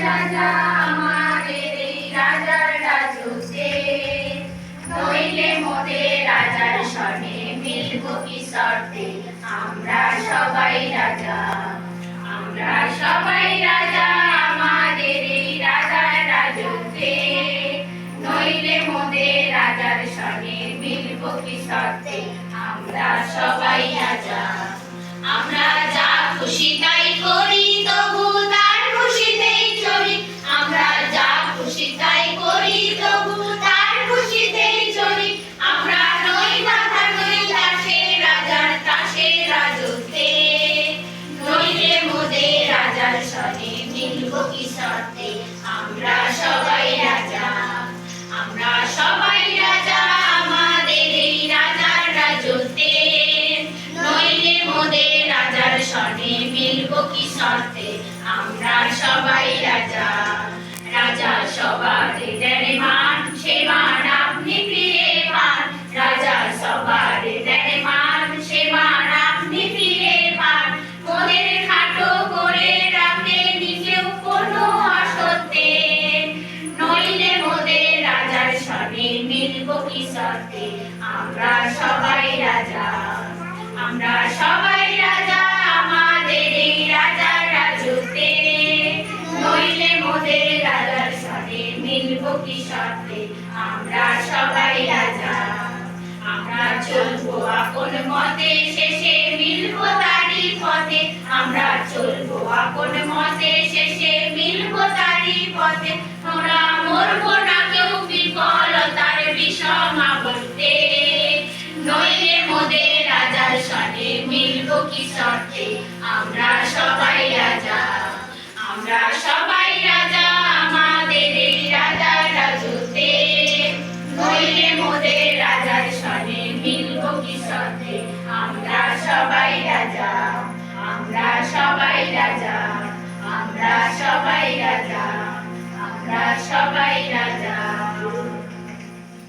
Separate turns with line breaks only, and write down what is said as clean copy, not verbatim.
রাজা আমাদের এই রাজার রাজত্বে, নইলে মোদের রাজার সনে মিলব কি শর্তে। আমরা সবাই রাজা, আমরা সবাই রাজা আমাদের এই রাজার রাজত্বে, নইলে মোদের রাজার সনে মিলব কি শর্তে। আমরা সবাই রাজা। আমরা যা খুশি তাই করি, তবু তার খুশিতেই চলি। আমরা যা খুশি তাই করি, তবু তার খুশিতেই চলি। আমরা নই মাথা নই দাসে রাজার দাসে রাজত্বে, নইলে মোদের রাজার সনে মিলব কি শর্তে। আমরা সবাই রাজা, আমরা সবাই রাজা আমাদের এই রাজার রাজত্বে, নইলে মোদের রাজার সনে মিলব কি শর্তে। আমরা সবাই রাজা। রাজা সবার দেন মান, সে মান আপনি ফিরে পান। রাজা সবার দেন মান, সে মান আপনি ফিরে পান। মোদের খাটো করে রাখতে নিজেও কোনো অসত্যে, নইলে মোদের রাজার সনে মিলব কি শর্তে। আমরা সবাই রাজা, আমরা সবাই রাজা আমাদের এই রাজার রাজত্বে, নইলে মোদের রাজার সনে মিলব কি শর্তে। আমরা সবাই রাজা। আমরা চলবো আপন মতে, শেষে মিলব তারই পথে। আমরা চলবো আপন মতে, শেষে মিলব তারই পথে। আমরা মরবো না কেউ বিফলতার বিষম আবর্তে, নইলে মোদের রাজার সনে মিলব কি শর্তে। আমরা সবাই রাজা, আমরা সবাই রাজা আমাদের এই রাজার রাজত্বে, নইলে মোদের রাজার সনে মিলব কি শর্তে। আমরা সবাই রাজা, আমরা সবাই রাজা, আমরা সবাই